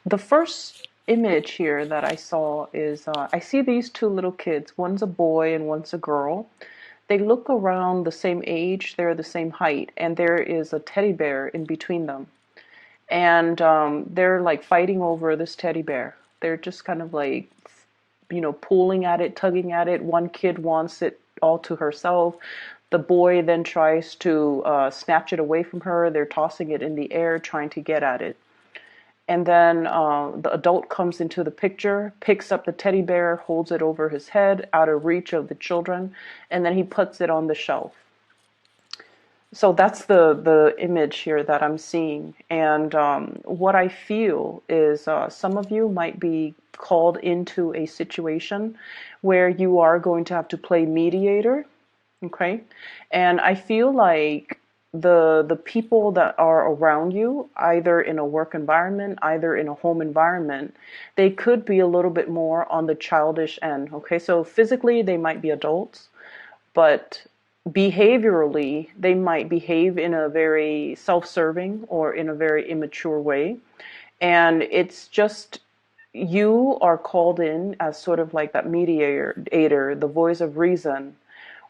The first image here that I saw is I see these two little kids. One's a boy and one's a girl. They look around the same age, they're the same height, and there is a teddy bear in between them. And they're like fighting over this teddy bear. They're just kind of like, pulling at it, tugging at it. One kid wants it all to herself. The boy then tries to snatch it away from her. They're tossing it in the air, trying to get at it. And then the adult comes into the picture, picks up the teddy bear, holds it over his head, out of reach of the children, and then he puts it on the shelf. So that's the image here that I'm seeing. And what I feel is some of you might be called into a situation where you are going to have to play mediator. Okay. And I feel like the people that are around you, either in a work environment, either in a home environment, they could be a little bit more on the childish end. Okay. So physically they might be adults, but behaviorally they might behave in a very self-serving or in a very immature way. And it's just, you are called in as sort of like that mediator, the voice of reason,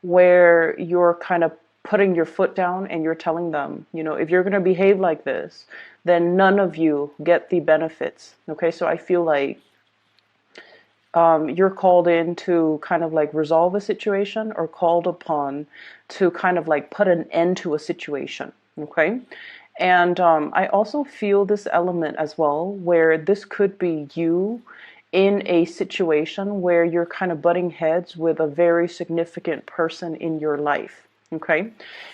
where you're kind of putting your foot down and you're telling them, if you're going to behave like this, then none of you get the benefits. Okay, so I feel like you're called in to kind of like resolve a situation, or called upon to kind of like put an end to a situation. Okay. And I also feel this element as well, where this could be you in a situation where you're kind of butting heads with a very significant person in your life. Okay.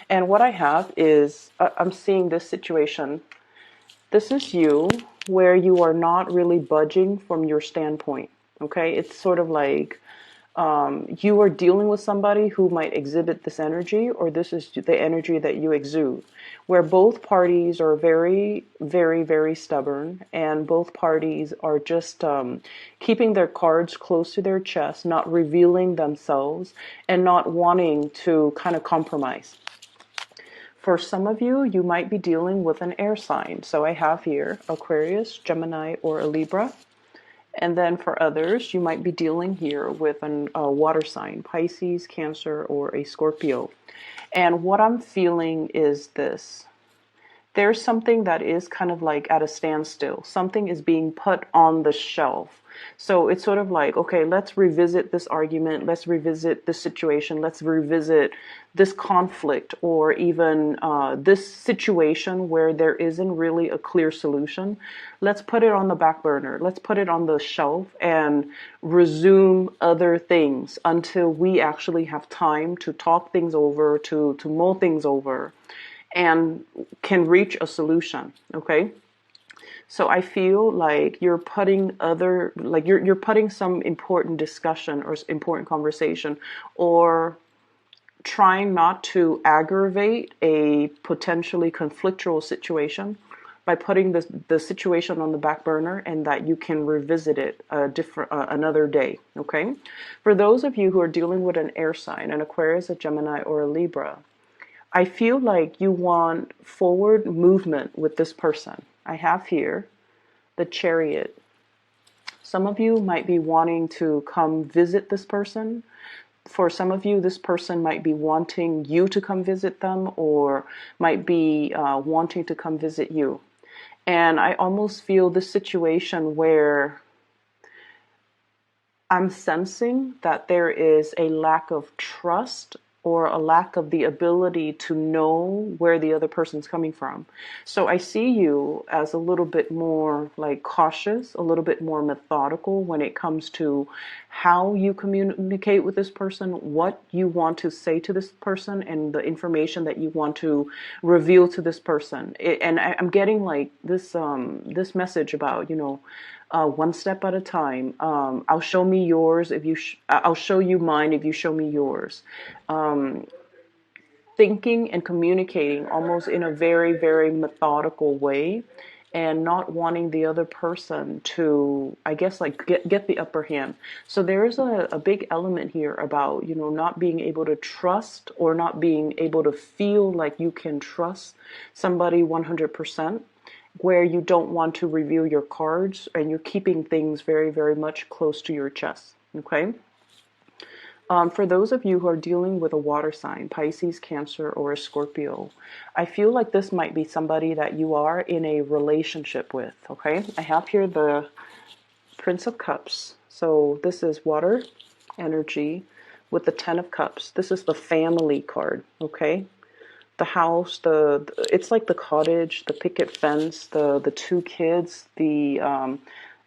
And what I have is I'm seeing this situation. This is you where you are not really budging from your standpoint. Okay. It's sort of like you are dealing with somebody who might exhibit this energy, or this is the energy that you exude, where both parties are very, very, very stubborn, and both parties are just keeping their cards close to their chest, not revealing themselves, and not wanting to kind of compromise. For some of you, you might be dealing with an air sign. So I have here Aquarius, Gemini, or a Libra. And then for others, you might be dealing here with a water sign, Pisces, Cancer, or a Scorpio. And what I'm feeling is this. There's something that is kind of like at a standstill. Something is being put on the shelf. So it's sort of like, okay, let's revisit this argument. Let's revisit this situation. Let's revisit this conflict, or even this situation where there isn't really a clear solution. Let's put it on the back burner. Let's put it on the shelf and resume other things until we actually have time to talk things over, to mull things over, and can reach a solution. Okay. So I feel like you're putting you're putting some important discussion or important conversation, or trying not to aggravate a potentially conflictual situation by putting the situation on the back burner, and that you can revisit it another day. Okay. For those of you who are dealing with an air sign, an Aquarius, a Gemini, or a Libra, I feel like you want forward movement with this person. I have here the Chariot. Some of you might be wanting to come visit this person. For some of you, this person might be wanting you to come visit them, or might be wanting to come visit you. And I almost feel this situation where I'm sensing that there is a lack of trust, or a lack of the ability to know where the other person's coming from. So I see you as a little bit more like cautious, a little bit more methodical when it comes to how you communicate with this person, what you want to say to this person, and the information that you want to reveal to this person. And I'm getting like this message about, one step at a time. I'll show me yours if you. I'll show you mine if you show me yours. Thinking and communicating almost in a very, very methodical way, and not wanting the other person to, I guess, like get the upper hand. So there is a big element here about, not being able to trust, or not being able to feel like you can trust somebody 100%. where you don't want to reveal your cards and you're keeping things very, very much close to your chest. Okay. For those of you who are dealing with a water sign, Pisces, Cancer, or a Scorpio, I feel like this might be somebody that you are in a relationship with. Okay. I have here the Prince of Cups. So this is water energy with the Ten of Cups. This is the family card. Okay. The house, it's like the cottage, the picket fence, the two kids, the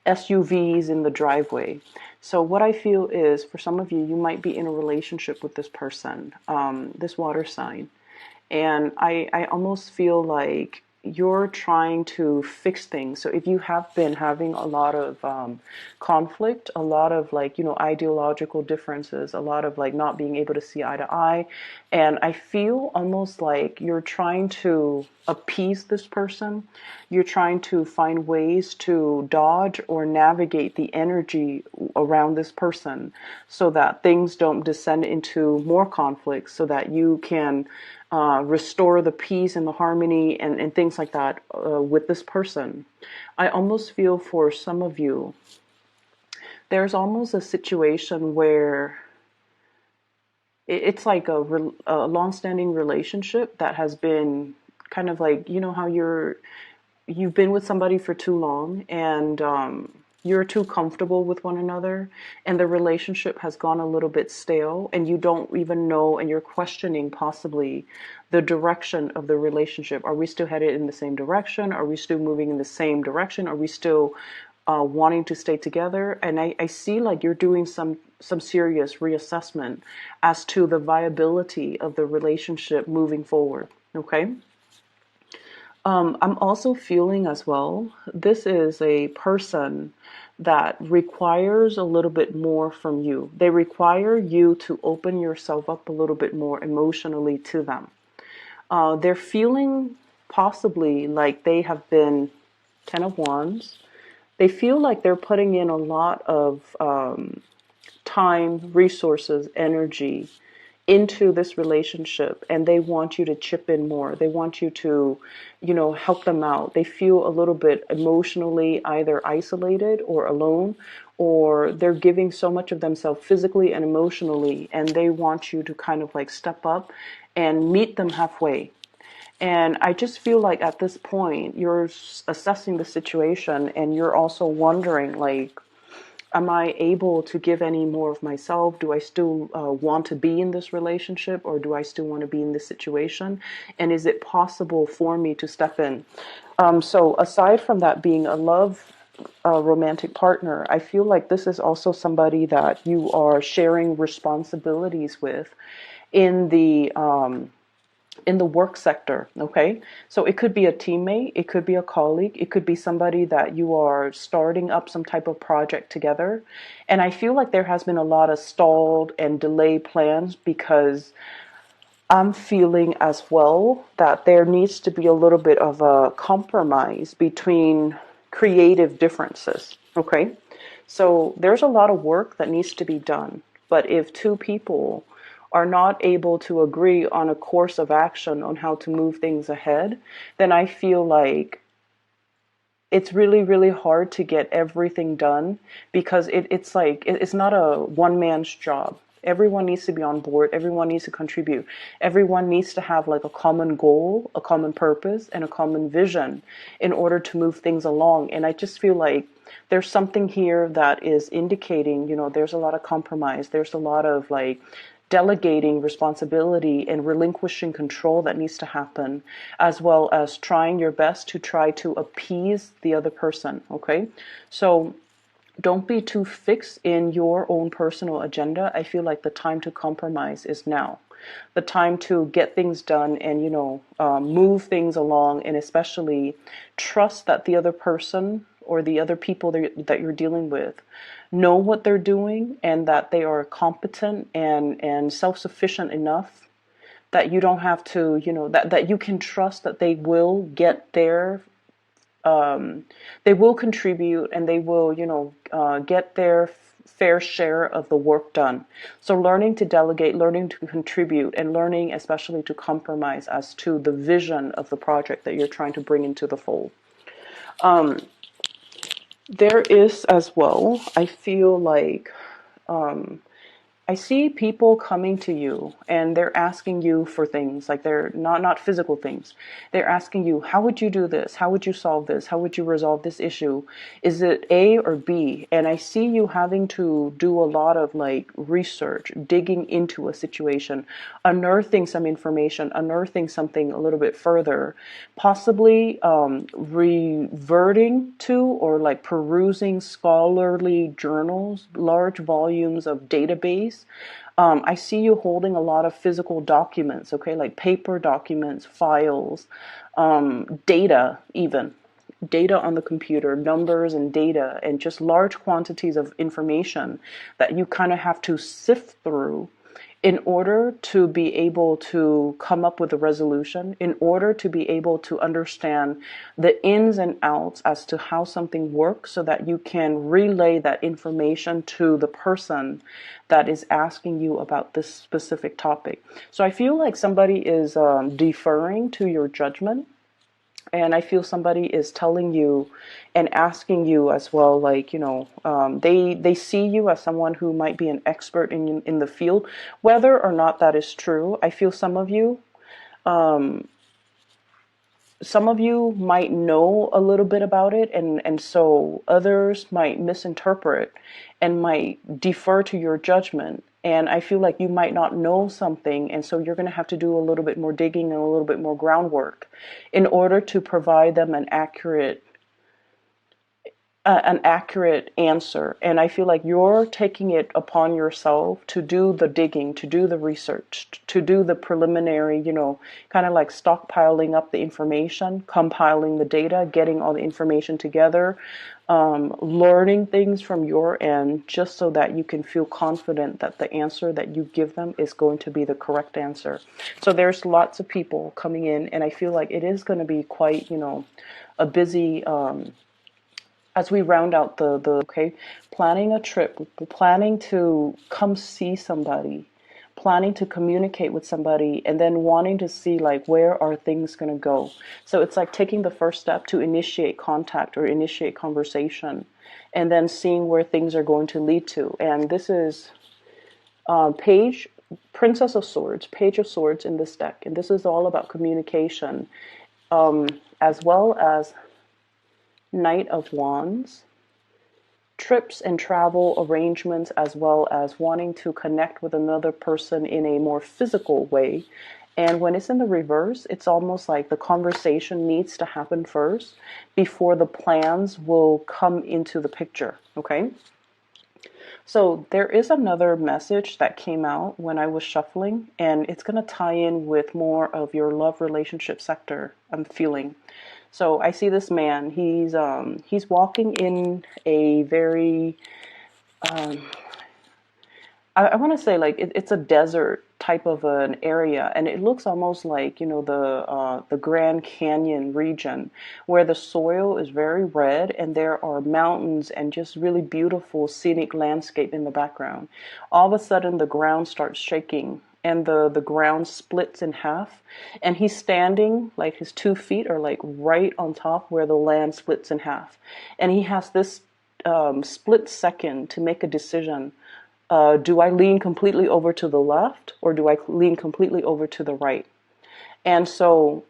SUVs in the driveway. So what I feel is, for some of you, you might be in a relationship with this person, this water sign, and I almost feel like you're trying to fix things. So if you have been having a lot of conflict, a lot of like, ideological differences, a lot of like not being able to see eye to eye, and I feel almost like you're trying to appease this person. You're trying to find ways to dodge or navigate the energy around this person so that things don't descend into more conflicts, so that you can restore the peace and the harmony and things like that with this person. I almost feel for some of you, there's almost a situation where it's like a long-standing relationship that has been kind of like, how you've been with somebody for too long, and you're too comfortable with one another, and the relationship has gone a little bit stale, and you don't even know, and you're questioning possibly the direction of the relationship. Are we still headed in the same direction? Are we still moving in the same direction? Are we still wanting to stay together? And I see like you're doing some serious reassessment as to the viability of the relationship moving forward. Okay. I'm also feeling as well, this is a person that requires a little bit more from you. They require you to open yourself up a little bit more emotionally to them. They're feeling possibly like they have been Ten of Wands. They feel like they're putting in a lot of time, resources, energy into this relationship, and they want you to chip in more. They want you to, help them out. They feel a little bit emotionally either isolated or alone, or they're giving so much of themselves physically and emotionally, and they want you to kind of like step up and meet them halfway. And I just feel like at this point, you're assessing the situation, and you're also wondering, like, am I able to give any more of myself? Do I still want to be in this relationship, or do I still want to be in this situation? And is it possible for me to step in? So aside from that being a love romantic partner, I feel like this is also somebody that you are sharing responsibilities with in the work sector. Okay, so it could be a teammate, it could be a colleague, it could be somebody that you are starting up some type of project together. And I feel like there has been a lot of stalled and delayed plans, because I'm feeling as well that there needs to be a little bit of a compromise between creative differences. Okay, so there's a lot of work that needs to be done, but if two people are not able to agree on a course of action on how to move things ahead, then I feel like it's really, really hard to get everything done, because it's like, it's not a one man's job. Everyone needs to be on board. Everyone needs to contribute. Everyone needs to have like a common goal, a common purpose, and a common vision in order to move things along. And I just feel like there's something here that is indicating, there's a lot of compromise. There's a lot of like delegating responsibility and relinquishing control that needs to happen, as well as trying your best to try to appease the other person. Okay, so don't be too fixed in your own personal agenda. I feel like the time to compromise is now. The time to get things done and, move things along, and especially trust that the other person or the other people that you're dealing with know what they're doing, and that they are competent and self-sufficient enough that you don't have to, that you can trust that they will get there. They will contribute, and they will, get their fair share of the work done. So learning to delegate, learning to contribute, and learning especially to compromise as to the vision of the project that you're trying to bring into the fold. There is as well, I feel like, I see people coming to you and they're asking you for things, like they're not physical things. They're asking you, how would you do this? How would you solve this? How would you resolve this issue? Is it A or B? And I see you having to do a lot of like research, digging into a situation, unearthing some information, unearthing something a little bit further, possibly reverting to or like perusing scholarly journals, large volumes of database. I see you holding a lot of physical documents, okay, like paper documents, files, data, even data on the computer, numbers and data, and just large quantities of information that you kind of have to sift through in order to be able to come up with a resolution, in order to be able to understand the ins and outs as to how something works so that you can relay that information to the person that is asking you about this specific topic. So I feel like somebody is deferring to your judgment, and I feel somebody is telling you and asking you as well, like, they see you as someone who might be an expert in the field, whether or not that is true. I feel some of you might know a little bit about it, and so others might misinterpret and might defer to your judgment. And I feel like you might not know something, and so you're going to have to do a little bit more digging and a little bit more groundwork in order to provide them an accurate answer. And I feel like you're taking it upon yourself to do the digging, to do the research, to do the preliminary, kind of like stockpiling up the information, compiling the data, getting all the information together, learning things from your end, just so that you can feel confident that the answer that you give them is going to be the correct answer. So there's lots of people coming in, and I feel like it is going to be quite, a busy, as we round out okay, planning a trip, planning to come see somebody, planning to communicate with somebody, and then wanting to see like where are things going to go. So it's like taking the first step to initiate contact or initiate conversation, and then seeing where things are going to lead to. And this is page Princess of Swords, Page of Swords in this deck, and this is all about communication, as well as Knight of Wands, trips and travel arrangements, as well as wanting to connect with another person in a more physical way. And when it's in the reverse, it's almost like the conversation needs to happen first before the plans will come into the picture, okay? So there is another message that came out when I was shuffling, and it's going to tie in with more of your love relationship sector, I'm feeling. So I see this man. He's walking in a very, I want to say like it's a desert type of an area, and it looks almost like the Grand Canyon region, where the soil is very red and there are mountains and just really beautiful scenic landscape in the background. All of a sudden, the ground starts shaking, and the ground splits in half, and he's standing, like his 2 feet are like right on top where the land splits in half, and he has this split second to make a decision. Do I lean completely over to the left, or do I lean completely over to the right? And so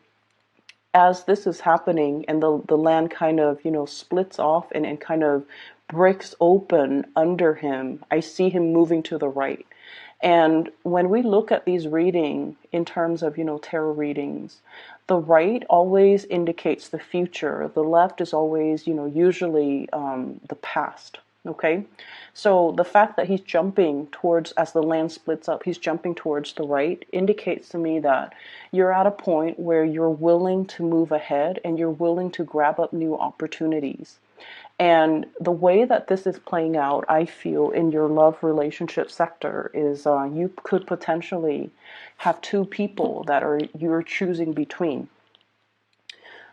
as this is happening and the land kind of, splits off and kind of breaks open under him, I see him moving to the right. And when we look at these reading in terms of, tarot readings, the right always indicates the future. The left is always, usually the past. Okay, so the fact that he's jumping towards, as the land splits up, he's jumping towards the right, indicates to me that you're at a point where you're willing to move ahead and you're willing to grab up new opportunities. And the way that this is playing out, I feel, in your love relationship sector is you could potentially have two people that you're choosing between.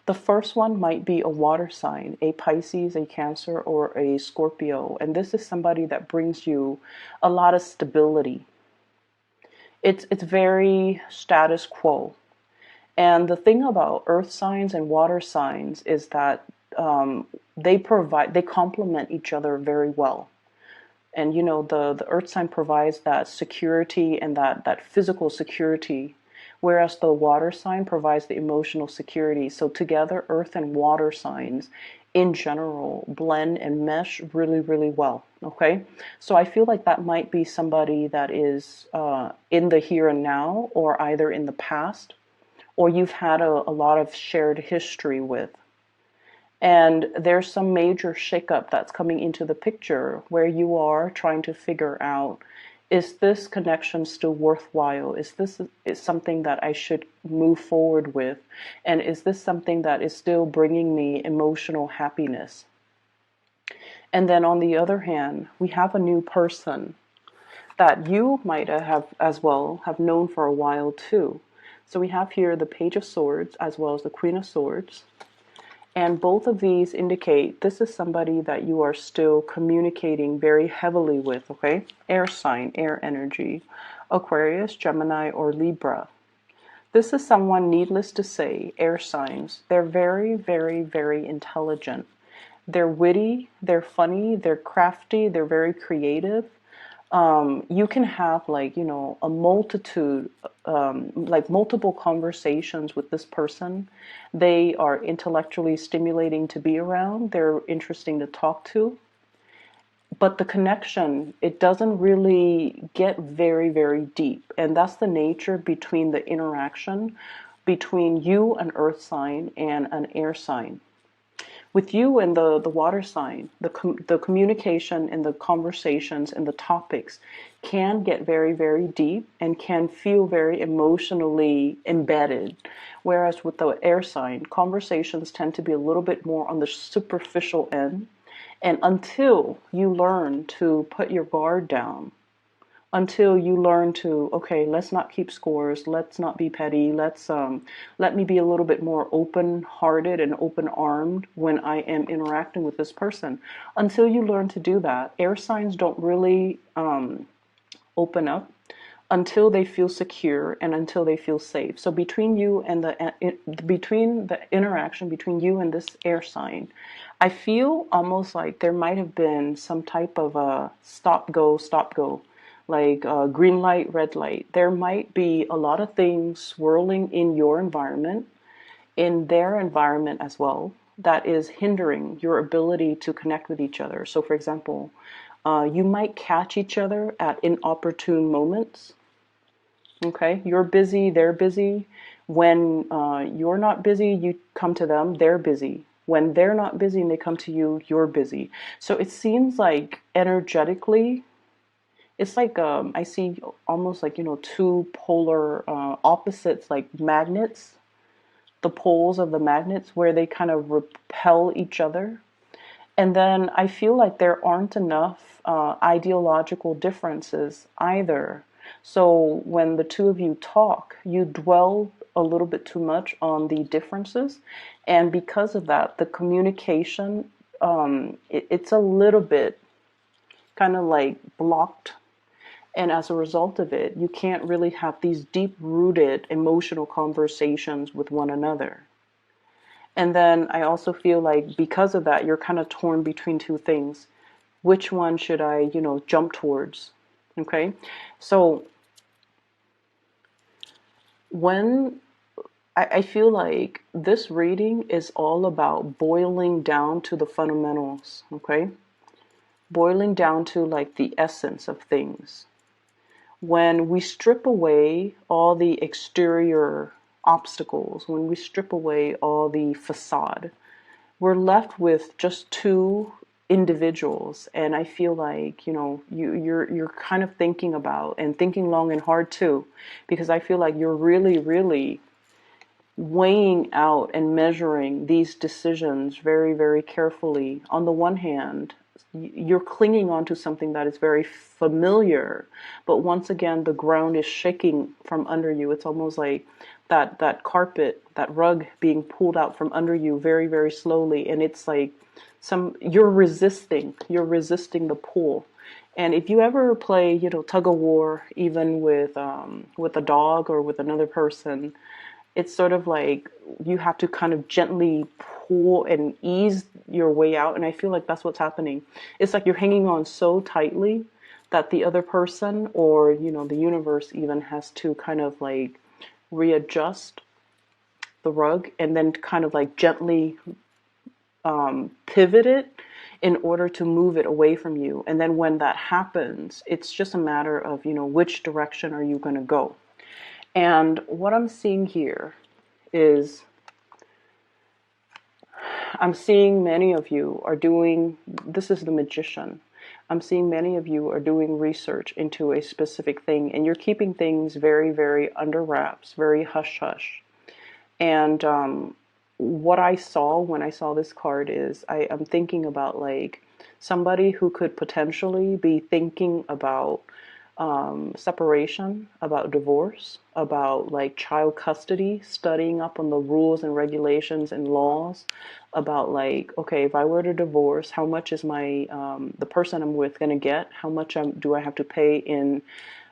The first one might be a water sign, a Pisces, a Cancer, or a Scorpio. And this is somebody that brings you a lot of stability. It's very status quo. And the thing about earth signs and water signs is that they complement each other very well. And the earth sign provides that security and that physical security, whereas the water sign provides the emotional security. So together, earth and water signs in general blend and mesh really, really well. Okay, so I feel like that might be somebody that is in the here and now, or either in the past, or you've had a lot of shared history with. And there's some major shakeup that's coming into the picture where you are trying to figure out, is this connection still worthwhile? Is something that I should move forward with? And is this something that is still bringing me emotional happiness? And then on the other hand, we have a new person that you might have as well have known for a while too. So we have here the Page of Swords as well as the Queen of Swords. And both of these indicate this is somebody that you are still communicating very heavily with, okay? Air sign, air energy, Aquarius, Gemini, or Libra. This is someone, needless to say, air signs. They're very, very, very intelligent. They're witty, they're funny, they're crafty, they're very creative. You can have a multitude, multiple conversations with this person. They are intellectually stimulating to be around. They're interesting to talk to. But the connection, it doesn't really get very, very deep. And that's the nature between the interaction between you, an earth sign, and an air sign. With you and the water sign, the communication and the conversations and the topics can get very, very deep and can feel very emotionally embedded. Whereas with the air sign, conversations tend to be a little bit more on the superficial end. And until you learn to put your guard down, until you learn to, okay, let's not keep scores, let's not be petty, let me be a little bit more open-hearted and open-armed when I am interacting with this person. Until you learn to do that, air signs don't really open up until they feel secure and until they feel safe. So between you and between the interaction between you and this air sign, I feel almost like there might have been some type of a stop go, like green light, red light. There might be a lot of things swirling in your environment, in their environment as well, that is hindering your ability to connect with each other. So for example, you might catch each other at inopportune moments. Okay, you're busy, they're busy. When you're not busy, you come to them, they're busy. When they're not busy and they come to you, you're busy. So it seems like energetically, it's like I see almost like two polar opposites, like magnets, the poles of the magnets where they kind of repel each other. And then I feel like there aren't enough ideological differences either. So when the two of you talk, you dwell a little bit too much on the differences, and because of that, the communication it's a little bit kind of like blocked. And as a result of it, you can't really have these deep-rooted emotional conversations with one another. And then I also feel like because of that, you're kind of torn between two things. Which one should I, jump towards? Okay? So when I feel like this reading is all about boiling down to the fundamentals, okay? Boiling down to like the essence of things. When we strip away all the exterior obstacles, when we strip away all the facade, we're left with just two individuals. And I feel like, you're kind of thinking about and thinking long and hard too, because I feel like you're really, really weighing out and measuring these decisions very, very carefully. On the one hand, you're clinging onto something that is very familiar, but once again, the ground is shaking from under you. It's almost like that carpet, that rug being pulled out from under you very, very slowly. And it's like you're resisting the pull. And if you ever play, tug of war, even with a dog or with another person, it's sort of like you have to kind of gently pull and ease your way out. And I feel like that's what's happening. It's like you're hanging on so tightly that the other person, or, the universe even, has to kind of like readjust the rug and then kind of like gently pivot it in order to move it away from you. And then when that happens, it's just a matter of, which direction are you going to go? And what I'm seeing here is I'm seeing many of you are doing, this is the Magician. I'm seeing many of you are doing research into a specific thing, and you're keeping things very, very under wraps, very hush hush. And what I saw when I saw this card is I'm thinking about like somebody who could potentially be thinking about separation, about divorce, about like child custody, studying up on the rules and regulations and laws, about like, okay, if I were to divorce, how much is my the person I'm with going to get? How much do I have to pay in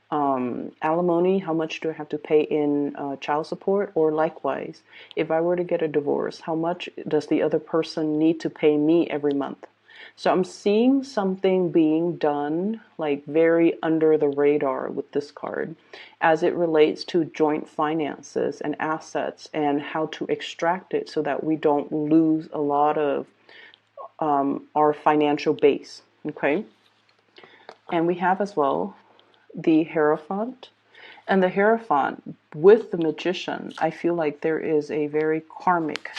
alimony? How much do I have to pay in child support? Or likewise, if I were to get a divorce, how much does the other person need to pay me every month? So I'm seeing something being done like very under the radar with this card as it relates to joint finances and assets and how to extract it so that we don't lose a lot of our financial base. Okay. And we have as well the Hierophant. And the Hierophant with the Magician, I feel like there is a very karmic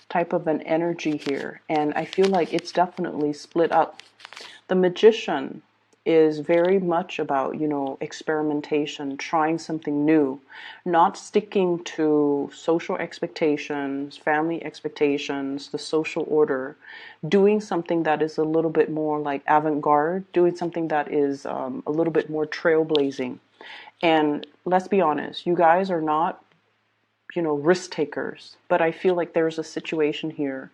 type of an energy here. And I feel like it's definitely split up. The Magician is very much about, experimentation, trying something new, not sticking to social expectations, family expectations, the social order, doing something that is a little bit more like avant-garde, doing something that is a little bit more trailblazing. And let's be honest, you guys are not, risk takers, but I feel like there's a situation here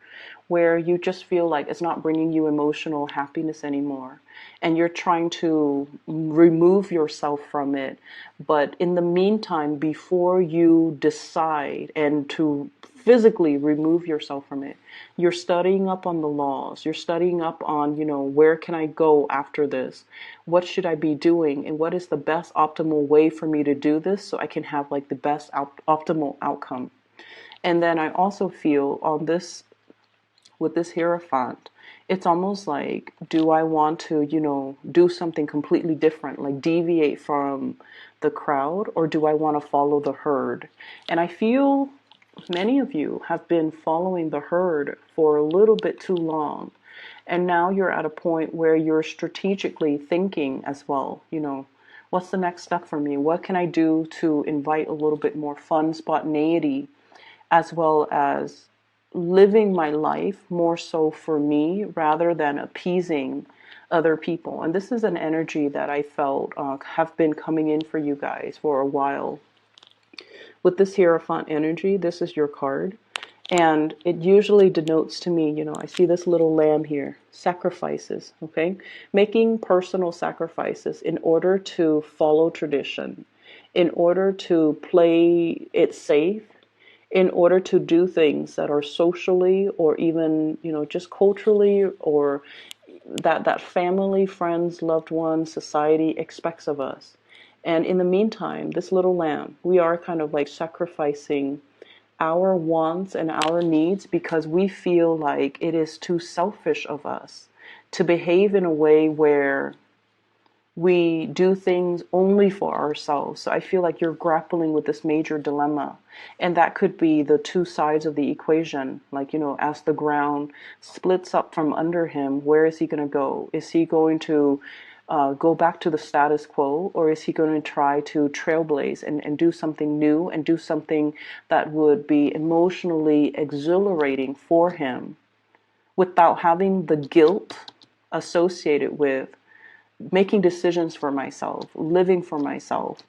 where you just feel like it's not bringing you emotional happiness anymore, and you're trying to remove yourself from it. But in the meantime, before you decide and to physically remove yourself from it, you're studying up on the laws, you're studying up on, where can I go after this? What should I be doing? And what is the best optimal way for me to do this so I can have like the best optimal outcome? And then I also feel on this, with this Hierophant, it's almost like, do I want to, do something completely different, like deviate from the crowd, or do I want to follow the herd? And I feel many of you have been following the herd for a little bit too long. And now you're at a point where you're strategically thinking as well, what's the next step for me? What can I do to invite a little bit more fun, spontaneity, as well as living my life more so for me rather than appeasing other people? And this is an energy that I felt have been coming in for you guys for a while. With this Hierophant energy, this is your card. And it usually denotes to me, I see this little lamb here, sacrifices, okay? Making personal sacrifices in order to follow tradition, in order to play it safe, in order to do things that are socially or even, just culturally, or that family, friends, loved ones, society expects of us. And in the meantime, this little lamb, we are kind of like sacrificing our wants and our needs because we feel like it is too selfish of us to behave in a way where we do things only for ourselves. So I feel like you're grappling with this major dilemma. And that could be the two sides of the equation. Like, as the ground splits up from under him, where is he going to go? Is he going to go back to the status quo, or is he going to try to trailblaze and do something new and do something that would be emotionally exhilarating for him without having the guilt associated with making decisions for myself, living for myself?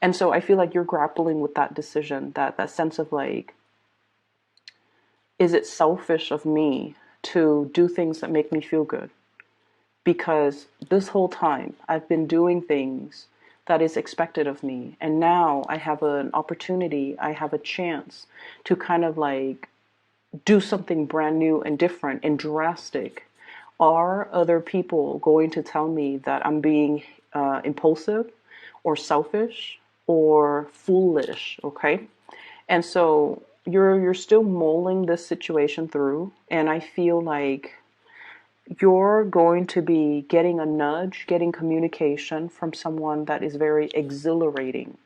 And so I feel like you're grappling with that decision, that sense of like, is it selfish of me to do things that make me feel good? Because this whole time I've been doing things that is expected of me. And now I have an opportunity, I have a chance to kind of like do something brand new and different and drastic. Are other people going to tell me that I'm being impulsive or selfish or foolish? Okay. And so you're still mulling this situation through, and I feel like you're going to be getting a nudge, getting communication from someone that is very exhilarating.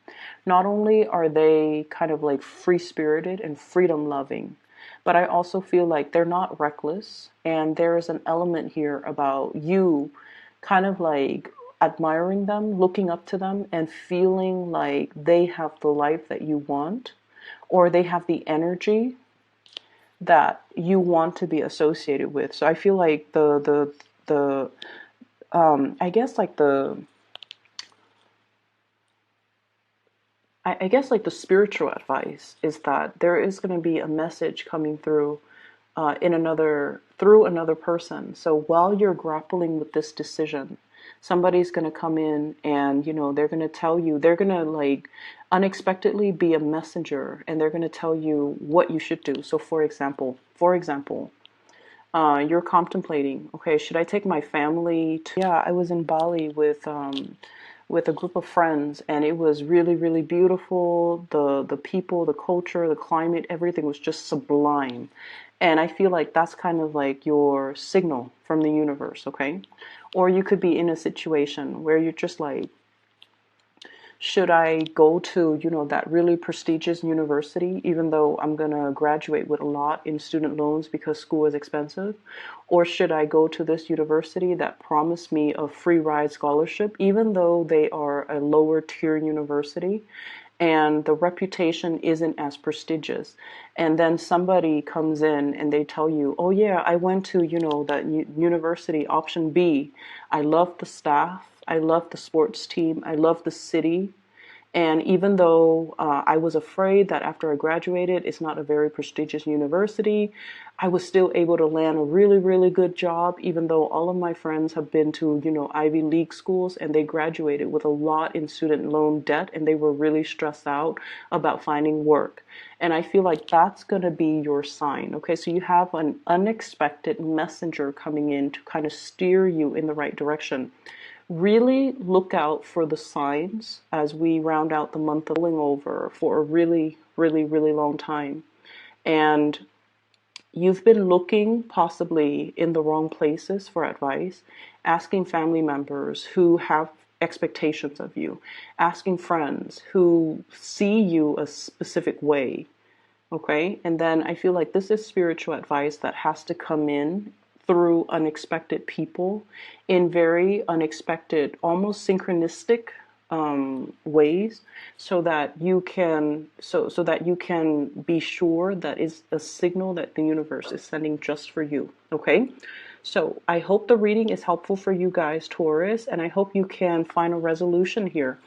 Not only are they kind of like free spirited and freedom loving, but I also feel like they're not reckless. And there is an element here about you kind of like admiring them, looking up to them, and feeling like they have the life that you want, or they have the energy that you want to be associated with. So I feel like the I guess like I guess like the spiritual advice is that there is going to be a message coming through in another through another person. So while you're grappling with this decision, somebody's going to come in and they're going to tell you, they're going to like unexpectedly be a messenger, and they're going to tell you what you should do. So for example, you're contemplating, okay, should I take my family to, yeah, I was in Bali with a group of friends, and it was really, really beautiful. The people, the culture, the climate, everything was just sublime. And I feel like that's kind of like your signal from the universe, okay? Or you could be in a situation where you're just like, should I go to, that really prestigious university, even though I'm going to graduate with a lot in student loans because school is expensive? Or should I go to this university that promised me a free ride scholarship, even though they are a lower tier university and the reputation isn't as prestigious? And then somebody comes in and they tell you, oh yeah, I went to, that university option B. I love the staff. I love the sports team. I love the city. And even though I was afraid that after I graduated, it's not a very prestigious university, I was still able to land a really, really good job, even though all of my friends have been to, Ivy League schools, and they graduated with a lot in student loan debt, and they were really stressed out about finding work. And I feel like that's going to be your sign. Okay, so you have an unexpected messenger coming in to kind of steer you in the right direction. Really look out for the signs as we round out the month of rolling over for a really, really, really long time. And you've been looking possibly in the wrong places for advice, asking family members who have expectations of you, asking friends who see you a specific way. Okay, and then I feel like this is spiritual advice that has to come in through unexpected people in very unexpected, almost synchronistic ways, so that you can so that you can be sure that it's a signal that the universe is sending just for you. Okay, so I hope the reading is helpful for you guys, Taurus, and I hope you can find a resolution here.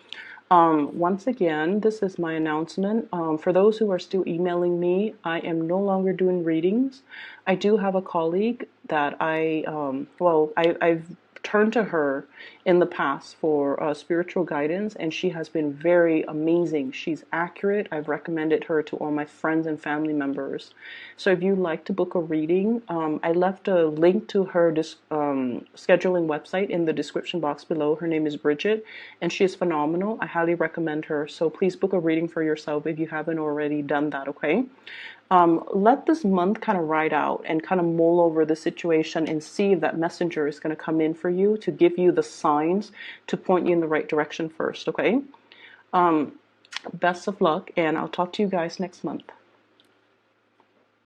Once again, this is my announcement. For those who are still emailing me, I am no longer doing readings. I do have a colleague that I've turned to her in the past for spiritual guidance, and she has been very amazing. She's accurate. I've recommended her to all my friends and family members. So if you'd like to book a reading, I left a link to her scheduling website in the description box below. Her name is Bridget, and she is phenomenal. I highly recommend her. So please book a reading for yourself if you haven't already done that, okay? Let this month kind of ride out and kind of mull over the situation and see if that messenger is going to come in for you to give you the signs to point you in the right direction first, okay? Best of luck, and I'll talk to you guys next month.